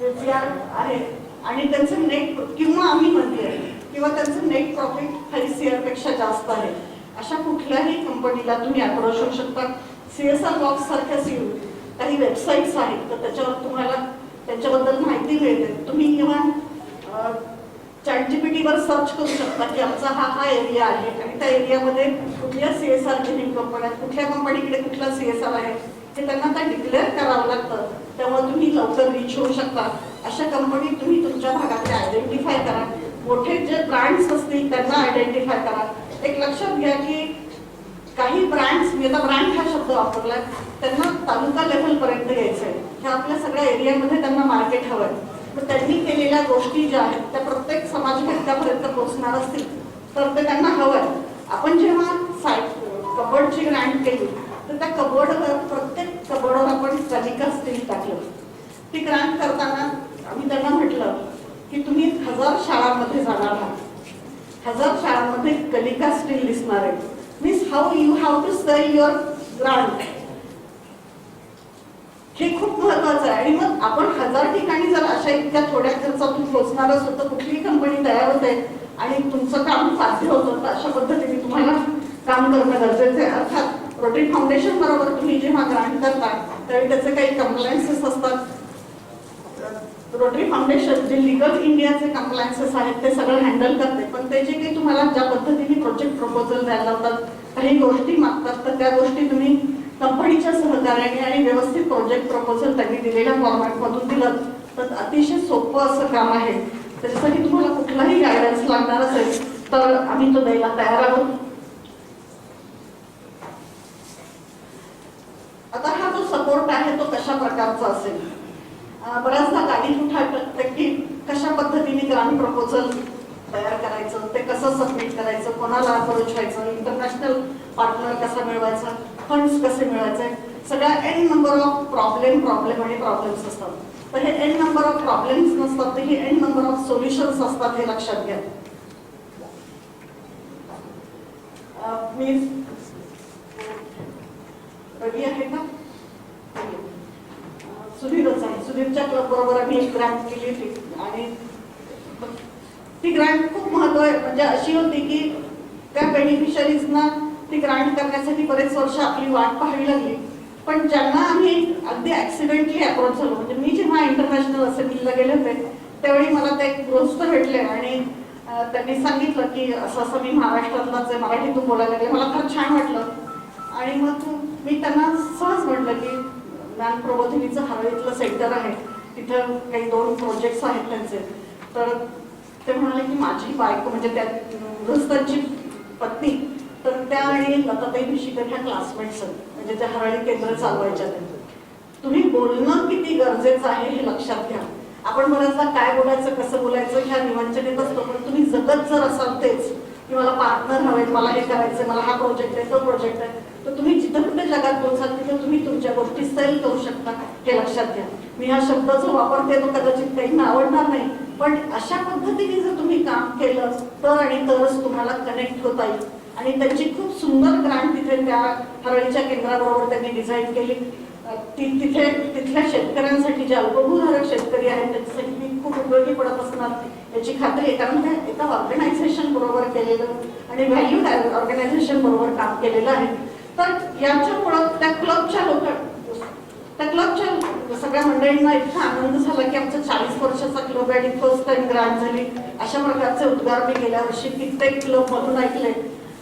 B: 1,000 आहे आणि त्यांचं नेट, किंवा आम्ही म्हणते किंवा त्यांचं नेट प्रॉफिट 5 CR पेक्षा जास्त आहे, अशा कुठल्याही कंपनीला तुम्ही अप्रोच होऊ शकता. CSR बॉक्स सारख्या काही वेबसाईट्स आहेत, तर त्याच्यावर तुम्हाला त्यांच्याबद्दल माहिती मिळते. तुम्ही किंवा ChatGPT वर सर्च करू शकता की आमचा हा एरिया आहे आणि त्या एरियामध्ये कुठल्या CSR कंपन्या, कुठल्या कंपनीकडे कुठला CSR आहे हे त्यांना त्या डिक्लेअर करावं लागतं. त्यामुळे तुम्ही लवकर रीच होऊ शकता. अशा कंपनी तुम्ही तुमच्या भागातले आयडेंटिफाय करा. मोठे जे ब्रँड्स असतील त्यांना आयडेंटिफाय करा. एक लक्षात घ्या की काही ब्रँड्स, मी आता ब्रँड हा शब्द वापरलाय, त्यांना तालुका लेव्हल पर्यंत यायचंय. ह्या आपल्या सगळ्या एरियामध्ये त्यांना मार्केट हवंय. तर त्यांनी केलेल्या गोष्टी ज्या आहेत त्या प्रत्येक समाज घटकापर्यंत पोहोचणार असतील तर ते त्यांना हवंय. आपण जेव्हा कबोर्डची ग्रँट केली तर त्या कबोर्डवर, प्रत्येक कबोर्डवर आपण कलिका स्टील टाकलं. ती ग्रँट करताना आम्ही त्यांना म्हटलं की तुम्ही 1000 शाळांमध्ये जाणार आहात, 1000 शाळांमध्ये कलिका स्टील दिसणार आहे. Means how you have to sell your grant. हे खूप महत्वाचं आहे. आणि मग आपण 1000 ठिकाणी जर अशा इतक्या थोड्या खर्चातून पोहोचणार असतो तर कुठलीही कंपनी तयार होते आणि तुमचं काम साध्य होतं. तर अशा पद्धतीने तुम्हाला काम करणं गरजेचं आहे. अर्थात रोटरी फाउंडेशन बरोबर तुम्ही जेव्हा ग्रांट करता त्यावेळी त्याचे काही कंप्लायन्सेस असतात. रोटरी फाउंडेशन जे लिगल इंडियाचे कंप्लायन्सेस आहेत ते सगळं हँडल करते. पण ते जे काही तुम्हाला ज्या पद्धतीने प्रोजेक्ट प्रपोजल द्यायला लावतात, काही गोष्टी मागतात, तर त्या गोष्टी तुम्ही कंपनीच्या सहकार्याने आणि व्यवस्थित प्रोजेक्ट प्रपोजल त्यांनी दिलेल्या फॉर्मॅटमधून दिलं तर अतिशय सोपं असं काम आहे. त्याच्यासाठी तुम्हाला कुठलाही गायडन्स लागणार असेल तर आम्ही तो द्यायला तयार आहोत. आता हा जो सपोर्ट आहे तो कशा प्रकारचा असेल. बऱ्याचदा गाडीत उठायचं की कशा पद्धतीने ग्रांट प्रपोजल तयार करायचं, ते कसं सबमिट करायचं, कोणाला अप्रोच व्हायचं, इंटरनॅशनल पार्टनर कसा मिळवायचा, फंड्स कसे मिळवायचे, सगळ्या एन नंबर ऑफ प्रॉब्लेम्स असतात. तर हे एन नंबर ऑफ प्रॉब्लेम्स नसतात, तर हे एन नंबर ऑफ सोल्युशन्स असतात, हे लक्षात घ्या. मी रवी आहे का, सुधीरच आहे. सुधीरच्या क्लब बरोबर आम्ही एक ग्रँट केली होती आणि ती ग्रँट खूप महत्व आहे. म्हणजे अशी होती की त्या बेनिफिशरीजना ती ग्रँट करण्यासाठी बरेच वर्ष आपली वाट पाहावी लागली. पण ज्यांना आम्ही अगदी ऍक्सिडेंटली अप्रोच झालो, म्हणजे मी जेव्हा इंटरनॅशनल असेंब्लीला गेले होते त्यावेळी मला ते एक गृहस्थ भेटले आणि त्यांनी सांगितलं की असं असं मी महाराष्ट्रातलाच आहे, मराठीतून बोलायला लागले. मला फार छान वाटलं आणि मग मी त्यांना सहज म्हटलं की ज्ञान प्रबोधिनीचं हरळीतलं सेंटर आहे, तिथं काही 2 प्रोजेक्ट्स आहेत त्यांचे. तर ते म्हणाले की माझी बायको, म्हणजे त्या गृहस्थांची पत्नी, तर त्या आणि लताताई भिशीकर ह्या क्लासमेट्स आहेत, म्हणजे त्या हरळी केंद्र चालवायच्या. तुम्ही बोलणं किती गरजेचं आहे हे लक्षात घ्या. आपण बऱ्याचदा काय बोलायचं, कसं बोलायचं ह्या निवंचनेत असतो, पण तुम्ही जगत जर असाल तेच की मला पार्टनर हवेत, मला हे करायचं, मला हा प्रोजेक्ट आहे, तो प्रोजेक्ट आहे, तर तुम्ही जिथं कुठे जगात पोहोचाल तिथे तुम्ही तुमच्या गोष्टी सेल करू शकता, हे लक्षात घ्या. मी हा शब्द जो वापरते तो कदाचित काहींना आवडणार नाही, पण अशा पद्धतीने जर तुम्ही काम केलं तर आणि तरच तुम्हाला कनेक्ट होता येईल. आणि त्यांची खूप सुंदर ग्रांट तिथे त्या हरळीच्या केंद्राबरोबर त्यांनी डिझाईन केली. तिथे तिथल्या शेतकऱ्यांसाठी जे अल्पभूधारक शेतकरी आहेत त्याच्यासाठी ती खूप उपयोगी पडत असणार याची खात्री आहे. कारण ते एका ऑर्गनायझेशन बरोबर केलेलं आणि व्हॅल्यू ऑर्गनायझेशन बरोबर काम केलेलं आहे. तर याच्यामुळं त्या क्लबच्या सगळ्या मंडळींना इतका आनंद झाला की आमचा 40 वर्षाचा क्लब आहे, फर्स्ट टाइम ग्रांट झाली. अशा प्रकारचे उद्गार मी गेल्या वर्षी कित्येक क्लब मधून ऐकले.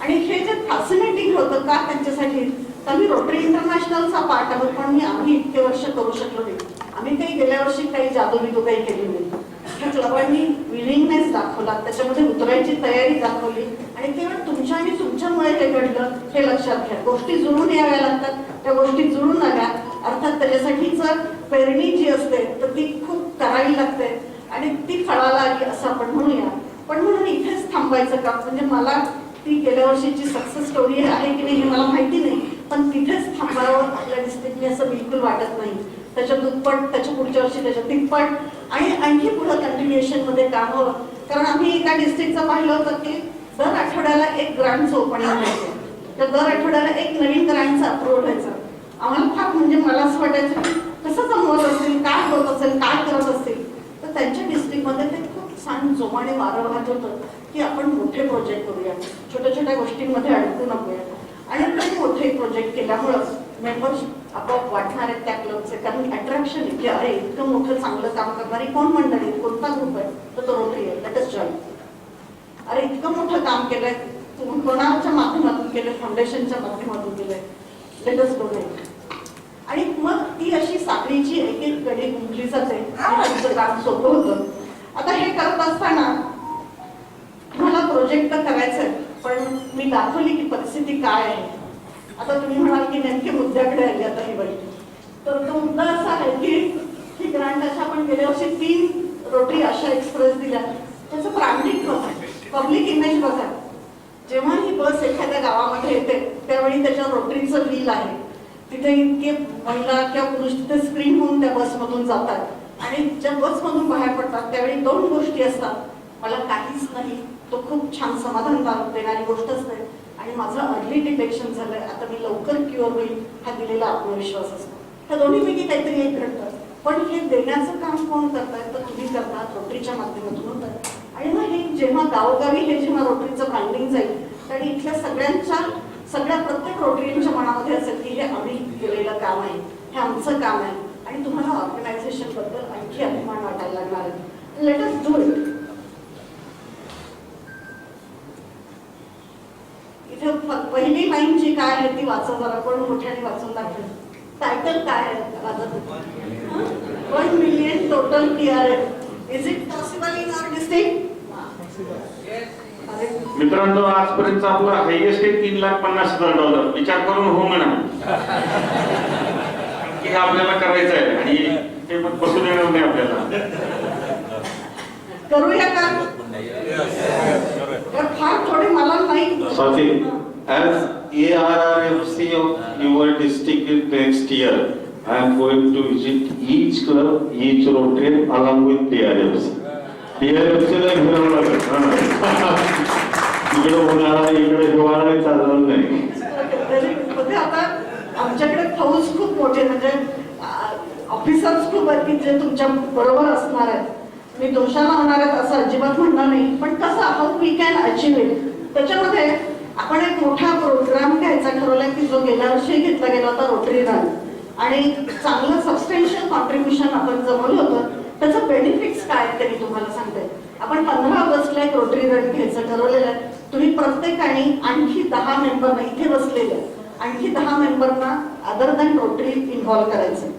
B: आणि हे जे फॅसिनेटिंग होतं का त्यांच्यासाठी, तर मी रोटरी इंटरनॅशनलचा पार्ट आहोत पण आम्ही इतके वर्ष करू शकलो नाही. आम्ही काही गेल्या वर्षी काही जादूबिदू काही केली नाही. ह्या क्लबांनी विलिंगनेस दाखवला, त्याच्यामध्ये उतरायची तयारी दाखवली आणि केवळ तुमच्या आणि तुमच्यामुळे हे घडलं हे लक्षात घ्या. गोष्टी जुळून याव्या लागतात, त्या गोष्टी जुळून आल्या. अर्थात त्याच्यासाठी जर पेरणी जी असते तर ती खूप करावी लागते आणि ती फळाला आली असं आपण म्हणूया. पण म्हणून इथेच थांबायचं का, म्हणजे मला ती गेल्या वर्षीची सक्सेस स्टोरी आहे की नाही हे मला माहिती नाही, पण तिथेच थांबावं आपल्या डिस्ट्रिक्टने असं बिलकुल वाटत नाही. त्याच्या दुप्पट, त्याच्या पुढच्या वर्षी त्याच्या तिप्पट आणि आणखी पुढं कंटिन्युएशन मध्ये काम हवं. कारण आम्ही एका डिस्ट्रिक्टचं पाहिलं होतं की दर आठवड्याला एक ग्रांटचं ओपनिंग व्हायचं, तर दर आठवड्याला एक नवीन ग्रांटचा अप्रूव्हल व्हायचा. आम्हाला फार म्हणजे मला असं वाटायचं की कसं जमवत असेल, काय होत असेल, काय करत असेल. तर त्यांच्या डिस्ट्रिक्टमध्ये ते खूप छान जोमाने वारं वाहत होतं की आपण मोठे प्रोजेक्ट करूया, छोट्या छोट्या गोष्टींमध्ये अडकू नकोया. आणि ते मोठे प्रोजेक्ट केल्यामुळं मेंबर्स आपोआप वाटणार आहेत त्या क्लबचे. कारण अट्रॅक्शन आहे की अरे इतकं मोठं चांगलं काम करणारी कोण मंडळी, कोणता ग्रुप आहे, तर तो रोटरी आहे, लेट अस जॉइन. अरे इतकं मोठं काम केलंय, तुम्ही कोणाच्या माध्यमातून केलंय, फाउंडेशनच्या माध्यमातून केलंय, लेट अस डोनेट. आणि मग ती अशी साखळीची एक एक कडी गुंफली जाते आणि तुमचं काम सोपं होतं. आता हे करत असताना मला प्रोजेक्ट तर करायचंय, पण मी दाखवली की परिस्थिती काय आहे. आता तुम्ही म्हणाल की नेमके मुद्द्याकडे आली आता ही बाई. तर तो मुद्दा असा आहे की ही ग्रांट अशा आपण गेल्या वर्षी 3 रोटरी आशा एक्सप्रेस दिल्या. त्याचं ब्रँडिंग बघा, पब्लिक इमेज बघा. जेव्हा ही बस एखाद्या गावामध्ये येते त्यावेळी त्याच्या रोटरीचं व्हील आहे, तिथे इतके महिला किंवा पुरुष तिथे स्क्रीन होऊन त्या बसमधून जातात आणि ज्या बसमधून बाहेर पडतात त्यावेळी 2 गोष्टी असतात. मला काहीच नाही, तो खूप छान समाधान देणारी गोष्ट असते आणि माझं अर्ली डिटेक्शन झालंय, आता मी लवकर क्युअर होईल हा दिलेला आत्मविश्वास असतो. ह्या दोन्हीपैकी काहीतरी एक घडतं. पण हे देण्याचं काम कोण करताय, तर तुम्ही करतात, रोटरीच्या माध्यमातून होत आहे. आणि मग हे जेव्हा गावोगावी हे जेव्हा रोटरीचं ब्रँडिंग जाईल आणि इथल्या सगळ्या प्रत्येक रोटरीच्या मनामध्ये असेल की हे आम्ही केलेलं काम आहे, हे आमचं काम आहे आणि तुम्हाला ऑर्गनायझेशन बद्दल आणखी अभिमान वाटायला लागणार आहे. Let us do it. इथे पहिली लाईन जी काय आहे ती वाचा जरा, पण मोठ्याने वाचून दाखवेल. टायटल काय आहे माझं? 1 million total TRF. Is it possible in our district?
A: मित्रांनो, आजपर्यंत आपला हायएस्ट आहे $3,50,000. विचार करून हो म्हणा की आपल्याला करायचं आहे आणि ते पण बसू देणार नाही आपल्याला.
B: करूया का? फार थोडे मला नाही.
C: Swati, as ARRFC of your district next year, I am going to visit each club, each Rotary along with DRFC. DRFC ला फिरावं लागेल. इकडे उन्हाळा इकडे हिवाळा चालणार नाही.
B: आता आमच्याकडे फौज खूप मोठे म्हणजे ऑफिसर्स खूप आहेत की जे तुमच्या बरोबर असणार आहेत. मी दोषाला होणार आहेत असं अजिबात म्हणणार नाही, पण कसं how we can achieve it. त्याच्यामध्ये आपण एक मोठा प्रोग्राम घ्यायचा ठरवलाय की जो गेल्या वर्षी घेतला गेला होता रोटरी रन, आणि चांगलं सबस्टेन्शियल कॉन्ट्रीब्युशन आपण जमवलं होतं. त्याचं बेनिफिट्स काय आहेत ते मी तुम्हाला सांगते. आपण 15 ऑगस्टला एक रोटरी रन घ्यायचं ठरवलेलं आहे. तुम्ही प्रत्येकाने आणखी 10 मेंबरना इथे बसलेले आणखी 10 मेंबरना अदर दॅन रोटरी इन्व्हॉल्व करायचं.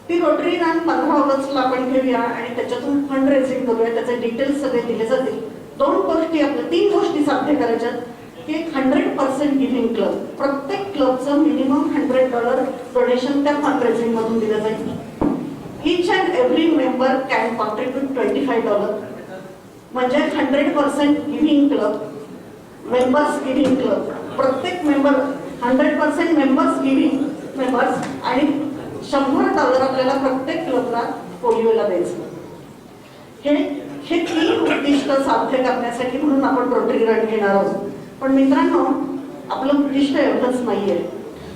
B: ती रोटरी रन 15 ऑगस्टला आपण घेऊया आणि त्याच्यातून फंड रेझिंग करूया. त्याचे डिटेल्स सगळे दिले जातील. 2 गोष्टी आपल्या 3 गोष्टी साध्य करायच्या की 100% गिव्हिंग क्लब. प्रत्येक क्लबचं मिनिमम $100 डोनेशन त्या फंड रेझिंग मधून दिलं जाईल. Each and every member can contribute $25. म्हणजे 100% giving club, members giving club. प्रत्येक मेंबर 100% मेंबर्स गिव्हिंग मेंबर्स आणि $100 आपल्याला प्रत्येक क्लबला पोलिओला द्यायचं. हे 3 उद्दिष्ट साध्य करण्यासाठी म्हणून आपण रोटरी रन घेणार आहोत. पण मित्रांनो, आपलं उद्दिष्ट एवढंच नाहीये.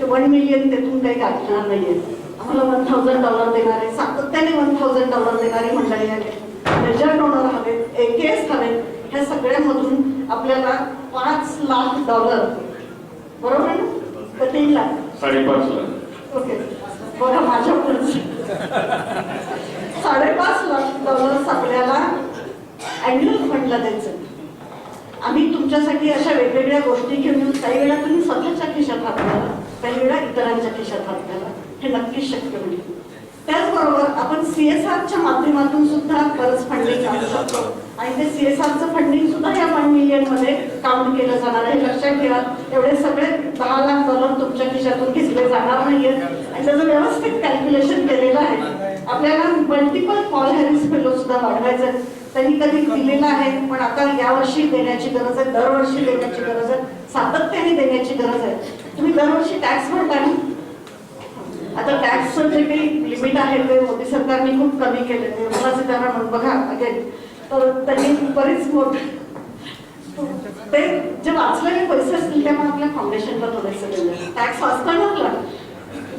B: ते 1 मिलियन त्यातून काही गाठणार नाहीये. आम्हाला $1,000 देणारे, सातत्याने $1,000 देणारी मंडळी आहेत, मेजर डोनर हवेत, AKS हवेत. ह्या सगळ्यामधून आपल्याला $5 लाख, बरोबर आहे ना? का 3 लाख?
A: 5.5 लाख.
B: ओके, बघा माझ्या पुढे $5.5 लाख आपल्याला अॅन्युअल फंडला द्यायचं. आम्ही तुमच्यासाठी अशा वेगवेगळ्या गोष्टी घेऊन येऊन काही वेळा तुम्ही स्वतःच्या खिशात हात घाला, काही वेळा इतरांच्या खिशात हात घाला, हे नक्कीच शक्य होईल. त्याचबरोबर आपण CSRच्या माध्यमातून सुद्धा बरंच फंडिंग आणू शकतो आणि ते CSRचं फंडिंग सुद्धा या 1 मिलियन मध्ये काउंट केलं जाणार आहे. लक्षात ठेवा, एवढे सगळे $10 लाख तुमच्या खिशातून घेतले जाणार नाहीयेत आणि त्याचं व्यवस्थित कॅल्क्युलेशन केलेलं आहे. आपल्याला मल्टिपल पॉल हॅरिस फेलो सुद्धा वाढवायचं आहे. त्यांनी कधी दिलेलं आहे, पण आता यावर्षी देण्याची गरज आहे, दरवर्षी देण्याची गरज आहे, सातत्याने देण्याची गरज आहे. तुम्ही दरवर्षी टॅक्स भरता ना? आता टॅक्सचं जे काही लिमिट आहे ते मोदी सरकारने खूप कमी केले. निर्मला सीतारामन बघा अगेन, तर त्यांनी बरीच मोठी ते जे वाचलेले पैसे असतील त्यामुळे आपल्या फाउंडेशनला थोडेसे दिले. टॅक्स वाचताना आपला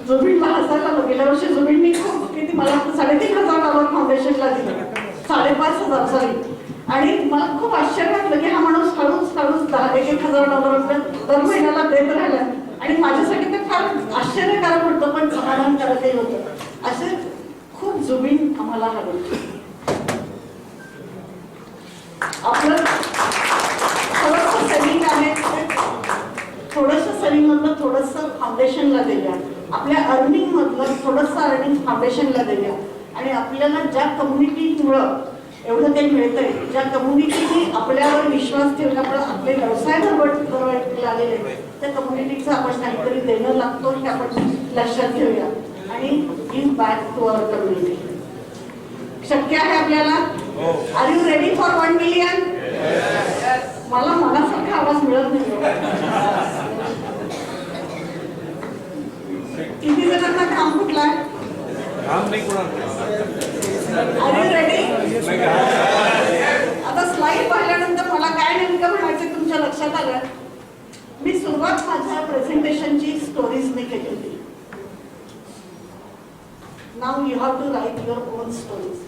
B: जुबीनला हसायला लागलं. गेल्या वर्षी जुबीननी खूप किती मला $3,500 फाउंडेशनला दिलं, 5,500 सॉरी. आणि मला खूप आश्चर्य वाटलं की हा माणूस हळूच $1,000 दर महिन्याला देत राहिला. आणि माझ्यासाठी ते फार आश्चर्यकारक होतं, पण समाधानकारकही होतं. असे खूप जुबीन आम्हाला हवे. आपलं थोडंसं सेविंग आहे, थोडंसं सेविंग मधलं थोडंसं फाउंडेशनला देऊया, आपल्या अर्निंग मधलं थोडंसं अर्निंग फाउंडेशनला देऊया. आणि आपल्याला ज्या कम्युनिटीमुळं एवढं काही मिळतंय, ज्या कम्युनिटीने आपल्यावर विश्वास ठेवल्यामुळे आपले व्यवसाय धडपडला आलेले, त्या कम्युनिटीचं आपण काहीतरी देणं लागतो हे आपण लक्षात घेऊया आणि give back to our community. शक्य आहे आपल्याला? Are you ready for 1 million? मला मनासारखा आवाज मिळत नाही. किती जणांना काम कुठलाय? Are you ready? आता स्लाइड पाहिल्यानंतर मला काय नेमकं म्हणायचं तुमच्या लक्षात आलं. मी सुरुवात माझ्या प्रेझेंटेशनची स्टोरीजने केली होती. नाव you have to write your own stories.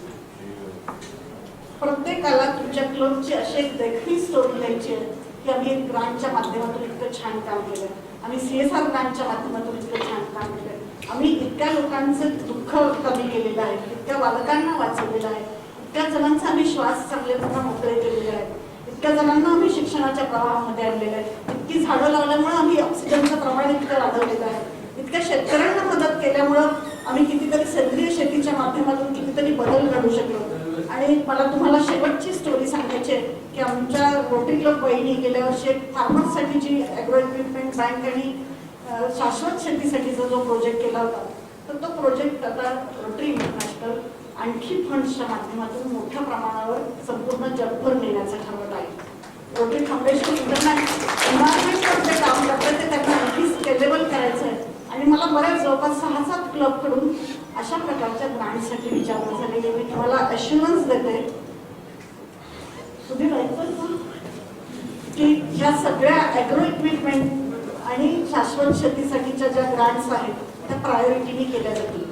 B: प्रत्येकाला तुमच्या क्लबची अशी एक देखणी स्टोरी द्यायची आहे की आम्ही एक ग्रांटच्या माध्यमातून इतकं छान काम केलं, आम्ही CSR ग्रांटच्या माध्यमातून इतकं छान काम केलं, आम्ही इतक्या लोकांचं दुःख कमी केलेलं आहे, इतक्या बालकांना वाचवलेलं आहे, इतक्या जणांचा आम्ही श्वास चांगलेपणा मोकळे केलेले आहेत, इतक्या जणांना आम्ही शिक्षणाच्या प्रवाहामध्ये आणलेलं आहे, इतकी झाडं लावल्यामुळे आम्ही ऑक्सिजनचं प्रमाण इतकं वाढवलेलं आहे, इतक्या शेतकऱ्यांना मदत केल्यामुळं आम्ही कितीतरी सेंद्रिय शेतीच्या माध्यमातून कितीतरी बदल घडू शकलो. आणि मला तुम्हाला शेवटची स्टोरी सांगायची आहे की आमच्या रोटरी क्लब वहिनी गेल्या वर्षी एक फार्मर्ससाठीची ॲग्रो इक्विपमेंट बँक आणि शाश्वत शेतीसाठीचा जो प्रोजेक्ट केला होता, तर तो प्रोजेक्ट आता रोटरी इंटरनॅशनल आणखी फंड्सच्या माध्यमातून मोठ्या प्रमाणावर संपूर्ण जगभर नेण्याचं ठरवत आहे. रोटरी फाउंडेशन एन्व्हायरमेंटवर जे काम करतं ते त्यांना आणखी स्केलेबल करायचं आहे. आणि मला बऱ्याच जवळपास 6-7 क्लबकडून अशा प्रकारच्या ग्रांटसाठी विचारणा झालेली. मी तुम्हाला अश्युरन्स देते सुधीर की ह्या सगळ्या ॲग्रो इक्विपमेंट आणि शाश्वत शेतीसाठीच्या ज्या ग्रांट्स आहेत त्या प्रायोरिटीने केल्या जातील.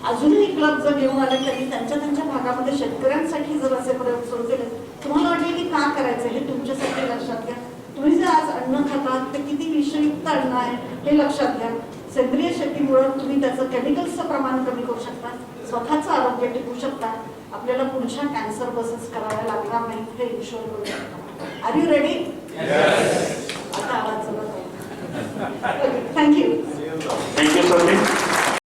B: अजूनही क्लब जर घेऊन आले तरी त्यांच्या भागामध्ये शेतकऱ्यांसाठी जर असे प्रयोग सुरू केले, तुम्हाला वाटेल की का करायचं हे तुमच्यासाठी लक्षात घ्या. तुम्ही जे आज अन्न खातात ते किती विषयुक्त अन्न आहे हे लक्षात घ्या. सेंद्रिय शेतीमुळे तुम्ही त्याचं केमिकल्सचं प्रमाण कमी करू शकता, स्वतःचं आरोग्य टिकू शकता, आपल्याला पुढच्या कॅन्सर बसेस कराव्या लागणार नाही हे इन्शुअर करू शकता. Are you ready? आता आवाज चला. थँक्यू.